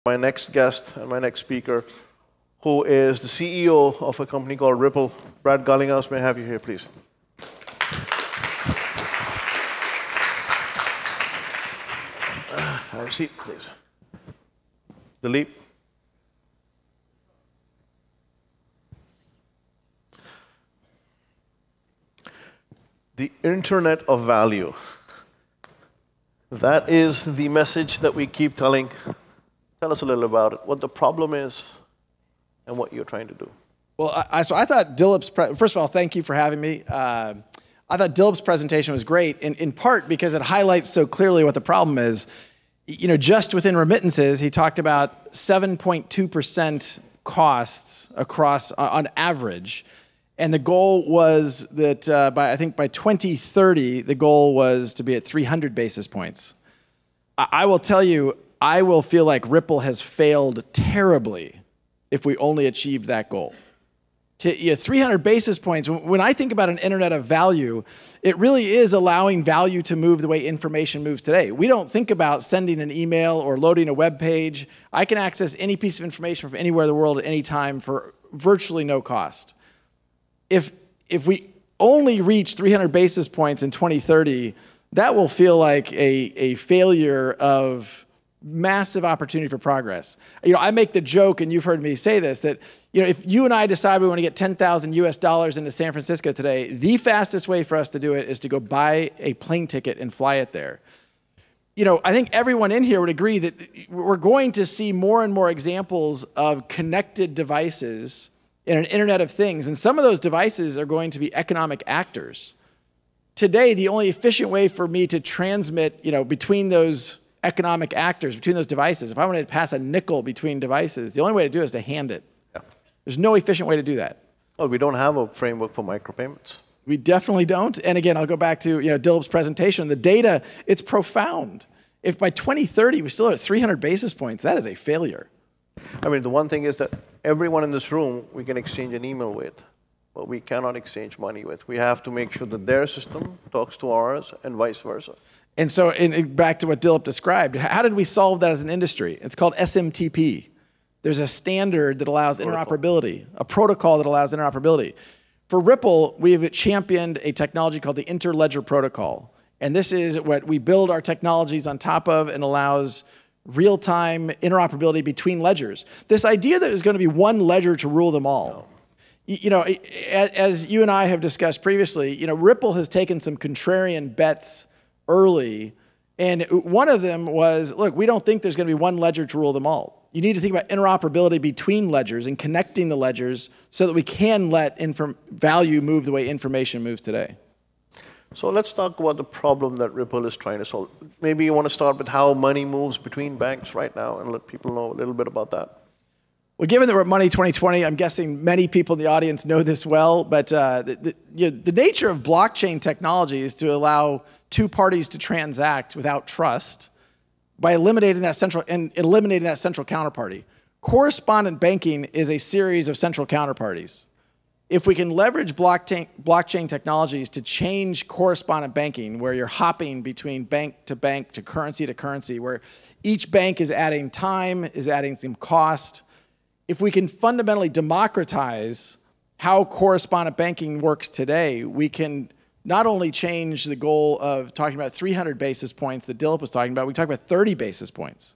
My next guest and my next speaker, who is the CEO of a company called Ripple. Brad Garlinghouse, may I have you here, please? Have a seat, please. Dilip. The Internet of Value. That is the message that we keep telling. Tell us a little about it, what the problem is, and what you're trying to do. Well, so I thought Dilip's, first of all, thank you for having me. I thought Dilip's presentation was great, in part because it highlights so clearly what the problem is. You know, just within remittances, he talked about 7.2% costs across, on average. And the goal was that I think by 2030, the goal was to be at 300 basis points. I will tell you, I will feel like Ripple has failed terribly if we only achieved that goal. 300 basis points, when I think about an internet of value, it really is allowing value to move the way information moves today. We don't think about sending an email or loading a web page. I can access any piece of information from anywhere in the world at any time for virtually no cost. If we only reach 300 basis points in 2030, that will feel like a failure of massive opportunity for progress. You know, I make the joke, and you've heard me say this, that if you and I decide we want to get 10,000 US dollars into San Francisco today, the fastest way for us to do it is to go buy a plane ticket and fly it there. You know, I think everyone in here would agree that we're going to see more and more examples of connected devices in an Internet of Things, and some of those devices are going to be economic actors. Today, the only efficient way for me to transmit, between those economic actors, between those devices, if I wanted to pass a nickel between devices, the only way to do it is to hand it. Yeah. There's no efficient way to do that. Well, we don't have a framework for micropayments. We definitely don't. And again, I'll go back to Dilip's presentation. The data, it's profound. If by 2030 we're still at 300 basis points, that is a failure. I mean, the one thing is that everyone in this room we can exchange an email with, but we cannot exchange money with. We have to make sure that their system talks to ours and vice versa. And so back to what Dilip described, how did we solve that as an industry? It's called SMTP. There's a standard that allows interoperability, a protocol that allows interoperability. For Ripple, we have championed a technology called the Interledger Protocol. And this is what we build our technologies on top of and allows real-time interoperability between ledgers. This idea that there's going to be one ledger to rule them all. No. As you and I have discussed previously, Ripple has taken some contrarian bets early, and one of them was, look, we don't think there's going to be one ledger to rule them all. You need to think about interoperability between ledgers and connecting the ledgers so that we can let value move the way information moves today. So let's talk about the problem that Ripple is trying to solve. Maybe you want to start with how money moves between banks right now and let people know a little bit about that. Well, given that we're at Money 2020, I'm guessing many people in the audience know this well, but the nature of blockchain technology is to allow two parties to transact without trust by eliminating that central counterparty. Correspondent banking is a series of central counterparties. If we can leverage blockchain technologies to change correspondent banking, where you're hopping between bank to currency, where each bank is adding time, is adding some cost, if we can fundamentally democratize how correspondent banking works today, we can not only change the goal of talking about 300 basis points that Dilip was talking about, we talk about 30 basis points.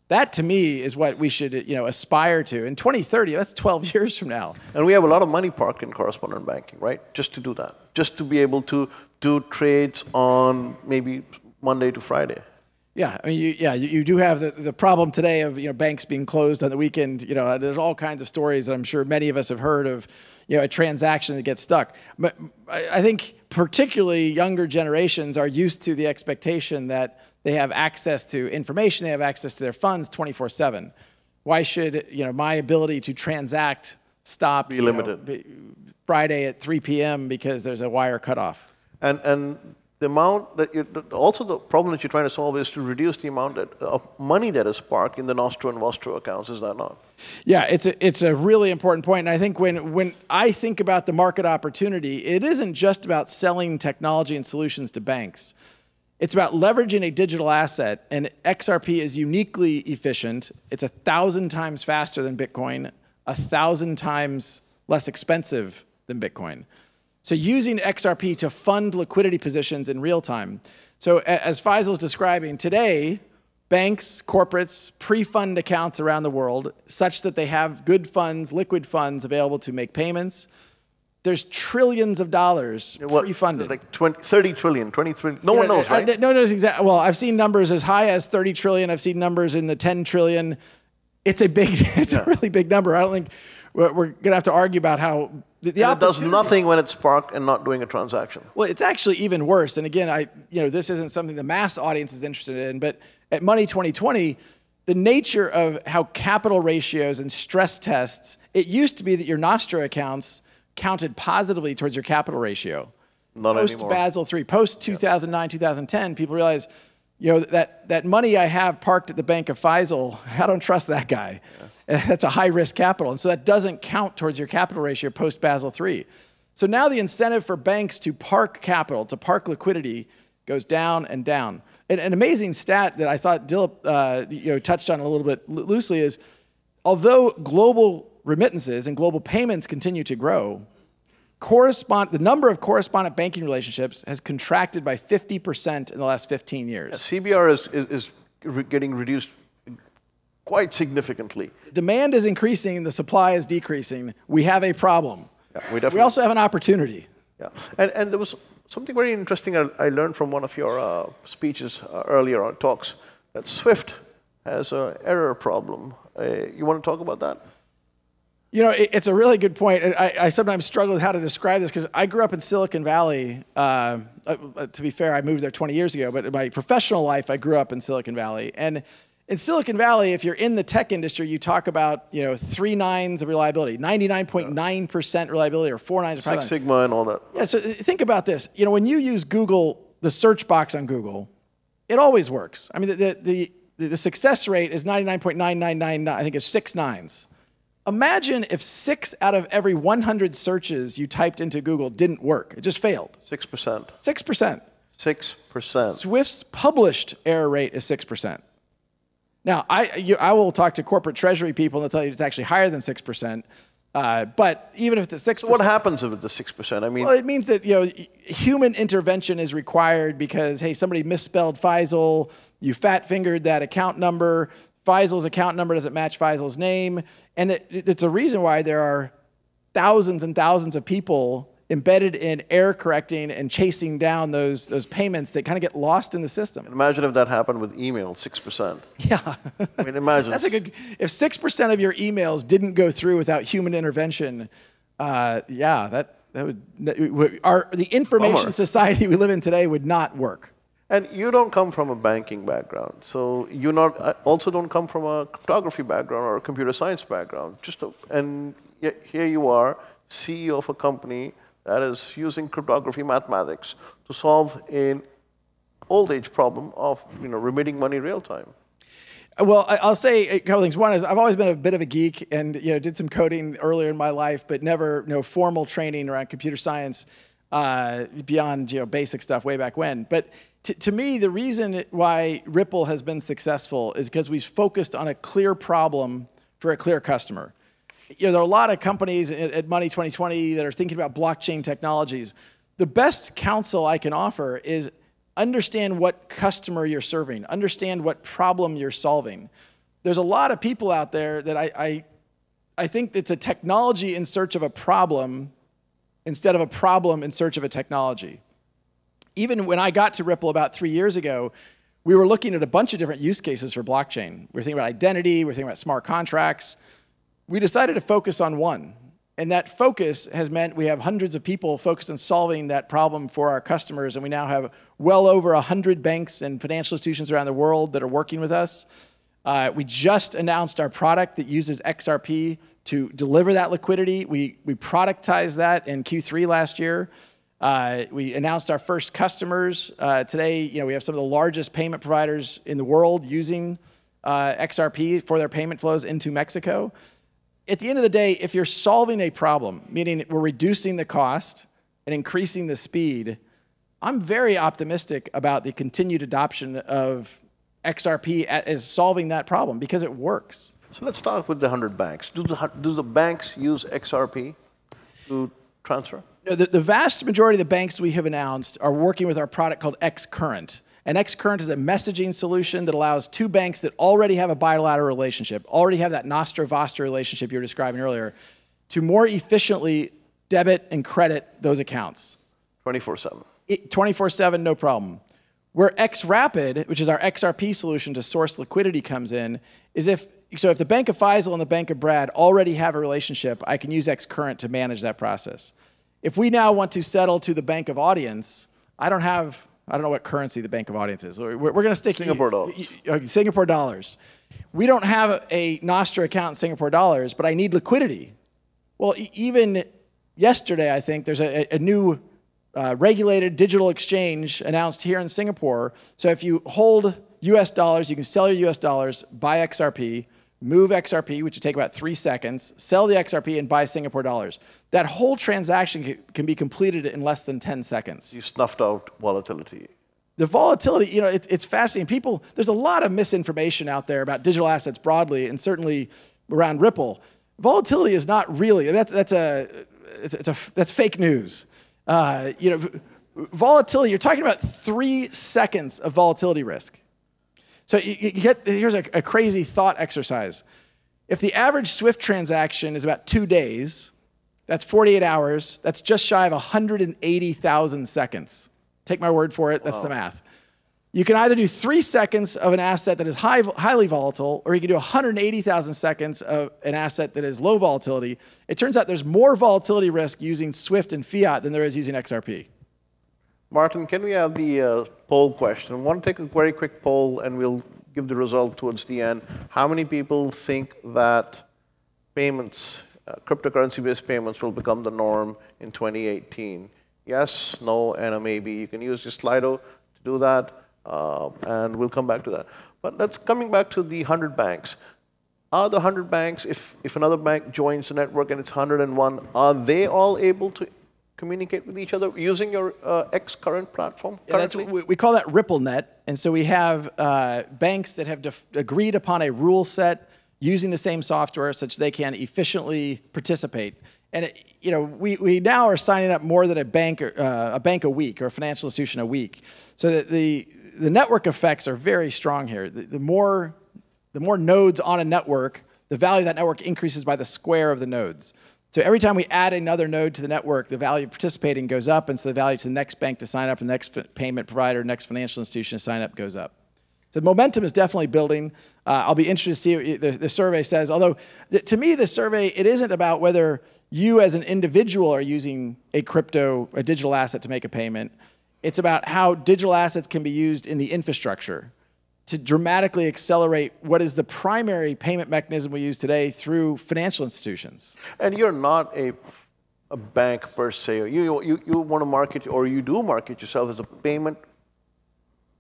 That, to me, is what we should aspire to. In 2030, that's 12 years from now. And we have a lot of money parked in correspondent banking, right? Just to do that. Just to be able to do trades on maybe Monday to Friday. Yeah, I mean, you do have the problem today of banks being closed on the weekend. There's all kinds of stories that I'm sure many of us have heard of. A transaction that gets stuck. But I think particularly younger generations are used to the expectation that they have access to information, they have access to their funds 24/7. Why should my ability to transact stop be limited Friday at 3 p.m. because there's a wire cutoff? And the amount that also the problem that you're trying to solve is to reduce the amount of money that is parked in the Nostro and Vostro accounts, is that not? Yeah, it's a really important point. And I think when I think about the market opportunity, it isn't just about selling technology and solutions to banks. It's about leveraging a digital asset, and XRP is uniquely efficient. It's 1,000 times faster than Bitcoin, 1,000 times less expensive than Bitcoin. So using XRP to fund liquidity positions in real time. So as Faisal's describing, today, banks, corporates, pre-fund accounts around the world such that they have good funds, liquid funds available to make payments. There's trillions of dollars pre-funded. Like 30 trillion, 20 trillion. No one knows, right? No one knows exactly. Well, I've seen numbers as high as 30 trillion. I've seen numbers in the 10 trillion. It's a really big number. I don't think we're going to have to argue about how the it does nothing when it's parked and not doing a transaction. Well, it's actually even worse. And again, this isn't something the mass audience is interested in, but at Money 2020, the nature of how capital ratios and stress tests, it used to be that your Nostra accounts counted positively towards your capital ratio. Not post anymore. Basel III, post 2009, 2010, people realize, that money I have parked at the Bank of Faisal, I don't trust that guy. Yeah. That's a high risk capital. And so that doesn't count towards your capital ratio post Basel III. So now the incentive for banks to park capital, to park liquidity, goes down and down. And an amazing stat that I thought Dilip touched on a little bit loosely is, although global remittances and global payments continue to grow, the number of correspondent banking relationships has contracted by 50% in the last 15 years. Yeah, CBR is getting reduced quite significantly. Demand is increasing, the supply is decreasing. We have a problem. Yeah, we also have an opportunity. Yeah, and there was something very interesting I learned from one of your speeches earlier, or talks, that Swift has an error problem. You want to talk about that? It's a really good point. I sometimes struggle with how to describe this because I grew up in Silicon Valley. To be fair, I moved there 20 years ago, but in my professional life, I grew up in Silicon Valley. And in Silicon Valley, if you're in the tech industry, you talk about 3 nines of reliability, 99.9% reliability, or 4 nines. Six Sigma and all that. Yeah. So think about this. When you use Google, the search box on Google, it always works. I mean, the success rate is 99.999. I think it's 6 nines. Imagine if 6 out of every 100 searches you typed into Google didn't work. It just failed. 6%. 6%. 6%. Swift's published error rate is 6%. Now, I will talk to corporate treasury people and they'll tell you it's actually higher than 6%. But even if it's at 6%. So what happens if it's 6%? I mean, well, it means that human intervention is required because, hey, somebody misspelled Faisal, you fat-fingered that account number, Faisal's account number doesn't match Faisal's name. And it's a reason why there are thousands and thousands of people embedded in error correcting and chasing down those payments that kind of get lost in the system. Imagine if that happened with email, 6%. Yeah. I mean, imagine. That's if 6% of your emails didn't go through without human intervention, that would, the information society we live in today would not work. And you don't come from a banking background, so you also don't come from a cryptography background or a computer science background. And yet here you are, CEO of a company that is using cryptography mathematics to solve an old age problem of remitting money real time. Well, I'll say a couple things. One is I've always been a bit of a geek and did some coding earlier in my life, but never formal training around computer science beyond basic stuff way back when. But to me, the reason why Ripple has been successful is because we've focused on a clear problem for a clear customer. There are a lot of companies at Money 2020 that are thinking about blockchain technologies. The best counsel I can offer is understand what customer you're serving, understand what problem you're solving. There's a lot of people out there that I think it's a technology in search of a problem instead of a problem in search of a technology. Even when I got to Ripple about 3 years ago, we were looking at a bunch of different use cases for blockchain. We were thinking about identity, we were thinking about smart contracts. We decided to focus on one. And that focus has meant we have hundreds of people focused on solving that problem for our customers. And we now have well over 100 banks and financial institutions around the world that are working with us. We just announced our product that uses XRP to deliver that liquidity. We productized that in Q3 last year. We announced our first customers. Today, we have some of the largest payment providers in the world using XRP for their payment flows into Mexico. At the end of the day, if you're solving a problem, meaning we're reducing the cost and increasing the speed, I'm very optimistic about the continued adoption of XRP as solving that problem because it works. So let's start with the 100 banks. Do the banks use XRP to transfer? No, the vast majority of the banks we have announced are working with our product called XCurrent. And XCurrent is a messaging solution that allows two banks that already have a bilateral relationship, already have that nostra-vostra relationship you were describing earlier, to more efficiently debit and credit those accounts. 24/7. 24/7, no problem. Where XRapid, which is our XRP solution to source liquidity, comes in, is if the Bank of Faisal and the Bank of Brad already have a relationship, I can use XCurrent to manage that process. If we now want to settle to the Bank of Audience, I don't know what currency the Bank of Audience is. We're going to stick Singapore dollars. Singapore dollars. We don't have a Nostra account in Singapore dollars, but I need liquidity. Well, even yesterday, I think there's a new regulated digital exchange announced here in Singapore. So if you hold US dollars, you can sell your US dollars, buy XRP, move XRP, which would take about 3 seconds, sell the XRP, and buy Singapore dollars. That whole transaction can be completed in less than 10 seconds. You snuffed out volatility. The volatility, it's fascinating. There's a lot of misinformation out there about digital assets broadly, and certainly around Ripple. Volatility is not really, that's fake news. Volatility, you're talking about 3 seconds of volatility risk. So here's a crazy thought exercise. If the average SWIFT transaction is about 2 days, that's 48 hours, that's just shy of 180,000 seconds. Take my word for it, that's the math. You can either do 3 seconds of an asset that is highly volatile, or you can do 180,000 seconds of an asset that is low volatility. It turns out there's more volatility risk using SWIFT and fiat than there is using XRP. Martin, can we have the poll question? I want to take a very quick poll, and we'll give the result towards the end. How many people think that payments, cryptocurrency-based payments, will become the norm in 2018? Yes, no, and a maybe. You can use your Slido to do that, and we'll come back to that. But coming back to the 100 banks. Are the 100 banks, if another bank joins the network and it's 101, are they all able to communicate with each other using your XCurrent platform currently? Yeah, we call that RippleNet. And so we have banks that have agreed upon a rule set using the same software such they can efficiently participate. And we now are signing up more than a bank a week or a financial institution a week. So that the network effects are very strong here. The more nodes on a network, the value of that network increases by the square of the nodes. So every time we add another node to the network, the value of participating goes up, and so the value to the next bank to sign up, the next payment provider, next financial institution to sign up goes up. So the momentum is definitely building. I'll be interested to see what the survey says. Although, to me, the survey, it isn't about whether you as an individual are using a digital asset to make a payment. It's about how digital assets can be used in the infrastructure to dramatically accelerate what is the primary payment mechanism we use today through financial institutions. And you're not a bank per se. You want to market, or you do market yourself as a payment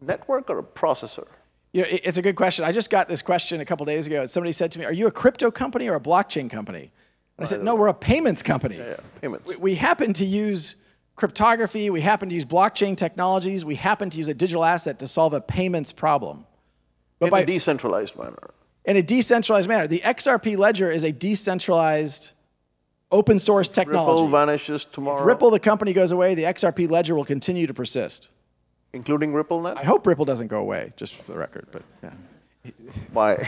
network or a processor? It's a good question. I just got this question a couple days ago. Somebody said to me, are you a crypto company or a blockchain company? And I said, no, we're a payments company. Yeah, payments. We happen to use cryptography. We happen to use blockchain technologies. We happen to use a digital asset to solve a payments problem. In a decentralized manner. In a decentralized manner. The XRP ledger is a decentralized open source technology. Ripple vanishes tomorrow. If Ripple, the company, goes away, the XRP ledger will continue to persist. Including RippleNet? I hope Ripple doesn't go away, just for the record, but yeah. Why?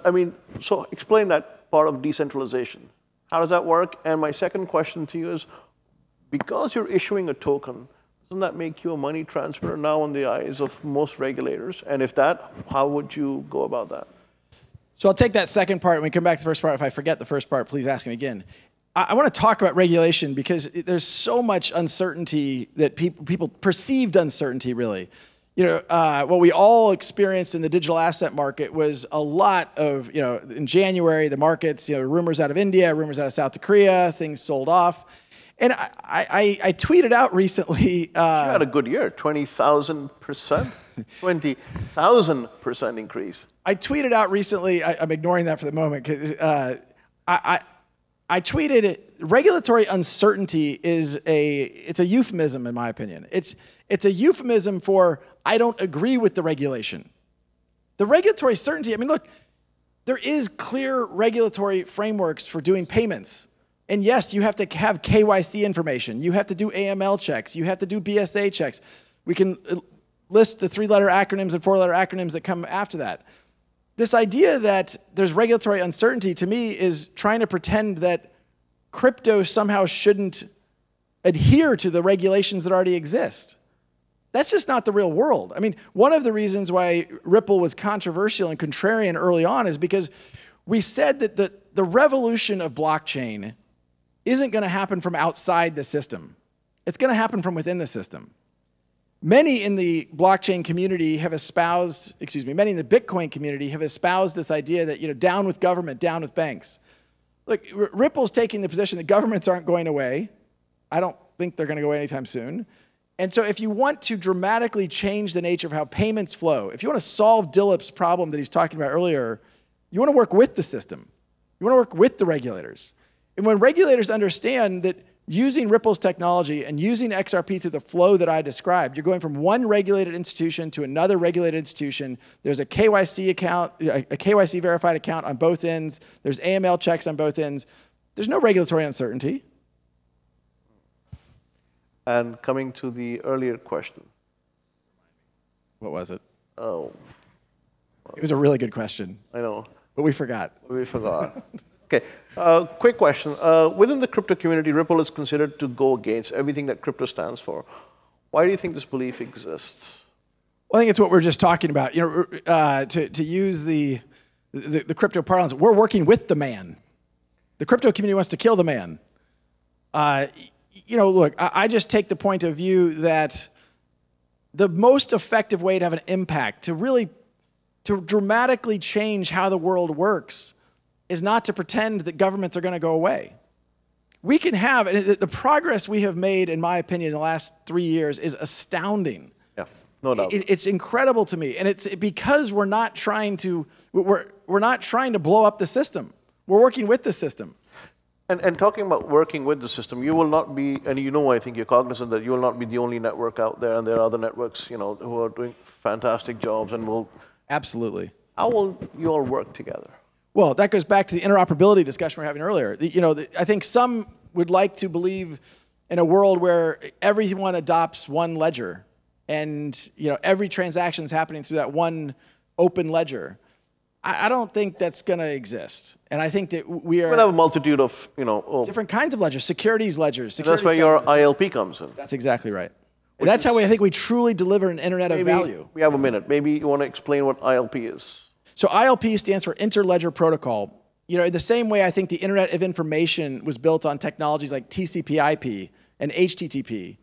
I mean, so explain that part of decentralization. How does that work? And my second question to you is, because you're issuing a token, doesn't that make you a money transmitter now in the eyes of most regulators? And if that, how would you go about that? So I'll take that second part. When we come back to the first part, if I forget the first part, please ask me again. I want to talk about regulation because there's so much uncertainty that people perceived uncertainty, really. What we all experienced in the digital asset market was a lot of, in January, the markets, rumors out of India, rumors out of South Korea, things sold off. And I tweeted out recently. You had a good year, 20,000%. 20,000% increase. I tweeted out recently, I'm ignoring that for the moment, because I tweeted regulatory uncertainty it's a euphemism, in my opinion. It's a euphemism for I don't agree with the regulation. The regulatory certainty, I mean, look, there is clear regulatory frameworks for doing payments. And yes, you have to have KYC information. You have to do AML checks. You have to do BSA checks. We can list the 3-letter acronyms and 4-letter acronyms that come after that. This idea that there's regulatory uncertainty, to me, is trying to pretend that crypto somehow shouldn't adhere to the regulations that already exist. That's just not the real world. I mean, one of the reasons why Ripple was controversial and contrarian early on is because we said that the revolution of blockchain isn't going to happen from outside the system. It's going to happen from within the system. Many in the blockchain community have espoused, many in the Bitcoin community have espoused this idea that, down with government, down with banks. Look, Ripple's taking the position that governments aren't going away. I don't think they're going to go away anytime soon. And so if you want to dramatically change the nature of how payments flow, if you want to solve Dilip's problem that he's talking about earlier, you want to work with the system. You want to work with the regulators. And when regulators understand that using Ripple's technology and using XRP through the flow that I described, you're going from one regulated institution to another regulated institution. There's a KYC account, a KYC verified account on both ends. There's AML checks on both ends. There's no regulatory uncertainty. And coming to the earlier question. What was it? Oh. It was a really good question. I know. But we forgot. We forgot. Okay. Quick question. Within the crypto community, Ripple is considered to go against everything that crypto stands for. Why do you think this belief exists? Well, I think it's what we were just talking about. To use the crypto parlance, we're working with the man. The crypto community wants to kill the man. Look, I just take the point of view that the most effective way to have an impact, to dramatically change how the world works, is not to pretend that governments are going to go away. We can have, and the progress we have made, in my opinion, in the last 3 years is astounding. Yeah, no doubt. It's incredible to me, and it's because we're not trying to blow up the system. We're working with the system. And talking about working with the system, you will not be, and I think you're cognizant that you will not be the only network out there, and there are other networks, who are doing fantastic jobs and will. Absolutely. How will you all work together? Well, that goes back to the interoperability discussion we were having earlier. I think some would like to believe in a world where everyone adopts one ledger, and every transaction is happening through that one open ledger. I don't think that's going to exist. And I think that we are... We'll have a multitude of, different kinds of ledgers, securities ledgers. That's where your ILP comes in. That's exactly right. And that's how I think we truly deliver an internet of value. We have a minute. Maybe you want to explain what ILP is. So ILP stands for Interledger Protocol. In the same way I think the Internet of Information was built on technologies like TCP/IP and HTTP,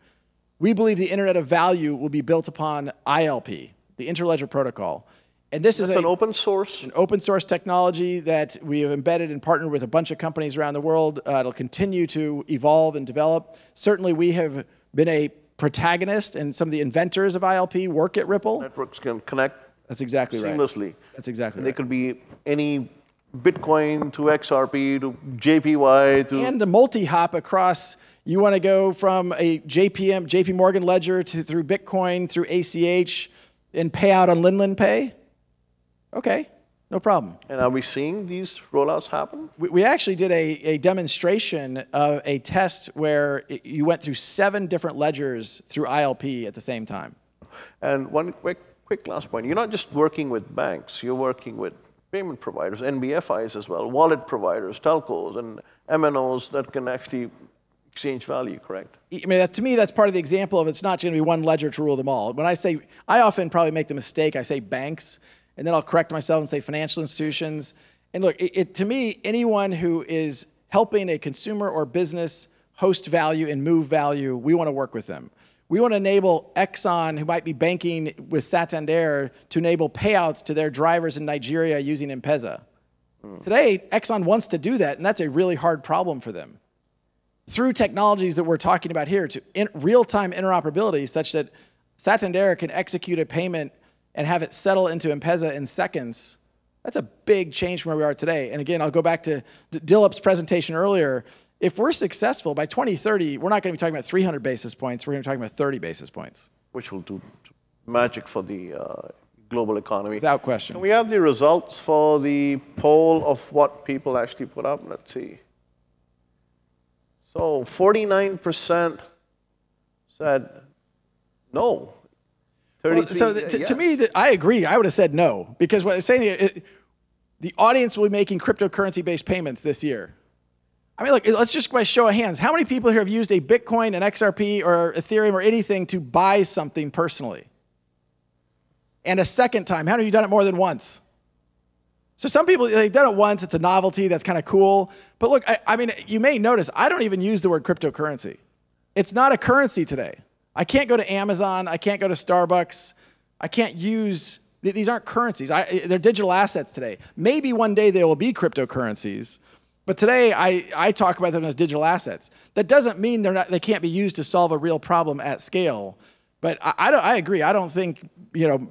we believe the Internet of Value will be built upon ILP, the Interledger Protocol. And this is an open source? An open source technology that we have embedded and partnered with a bunch of companies around the world. It'll continue to evolve and develop. Certainly we have been a protagonist, and some of the inventors of ILP work at Ripple. Networks can connect. That's exactly right. Seamlessly. That's exactly right. They could be any Bitcoin to XRP to JPY to... And the multi-hop across, you want to go from a JP Morgan ledger through Bitcoin, through ACH, and pay out on Linlen Pay? Okay, no problem. And are we seeing these rollouts happen? We actually did a demonstration of a test where you went through 7 different ledgers through ILP at the same time. And one quick last point. You're not just working with banks. You're working with payment providers, NBFIs as well, wallet providers, telcos, and MNOs that can actually exchange value, correct? I mean, to me, that's part of the example of it's not going to be one ledger to rule them all. When I often probably make the mistake, I say banks, and then I'll correct myself and say financial institutions. And look, to me, anyone who is helping a consumer or business host value and move value, we want to work with them. We want to enable Exxon, who might be banking with Santander, to enable payouts to their drivers in Nigeria using M-Pesa. Today, Exxon wants to do that, and that's a really hard problem for them. Through technologies that we're talking about here, to real-time interoperability such that Santander can execute a payment and have it settle into M-Pesa in seconds, that's a big change from where we are today. And again, I'll go back to Dilip's presentation earlier. if we're successful, by 2030, we're not going to be talking about 300 basis points. We're going to be talking about 30 basis points. Which will do magic for the global economy. Without question. Can we have the results for the poll of what people actually put up? Let's see. So 49% said no. Well, so to me, I agree. I would have said no, because what I'm saying here, the audience will be making cryptocurrency-based payments this year. I mean, look, let's just by show of hands. How many people here have used a Bitcoin, an XRP, or Ethereum, or anything to buy something personally? And a second time, how many of you done it more than once? So some people, they've done it once. It's a novelty. That's kind of cool. But look, I mean, you may notice, I don't even use the word cryptocurrency. It's not a currency today. I can't go to Amazon. I can't go to Starbucks. I can't use, these aren't currencies. They're digital assets today. Maybe one day they will be cryptocurrencies. But today, I talk about them as digital assets. That doesn't mean they can't be used to solve a real problem at scale. But I agree. I don't think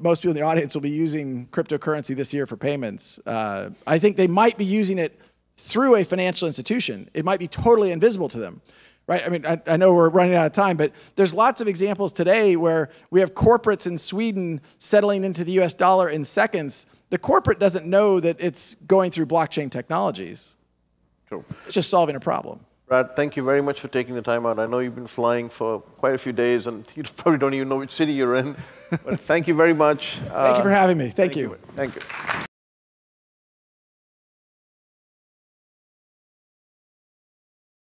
most people in the audience will be using cryptocurrency this year for payments. I think they might be using it through a financial institution. It might be totally invisible to them, right? I mean, I know we're running out of time, but there's lots of examples today where we have corporates in Sweden settling into the US dollar in seconds. The corporate doesn't know that it's going through blockchain technologies. True. It's just solving a problem. Brad, thank you very much for taking the time out. I know you've been flying for quite a few days, and you probably don't even know which city you're in. But thank you very much. Thank you for having me. Thank you. Thank you.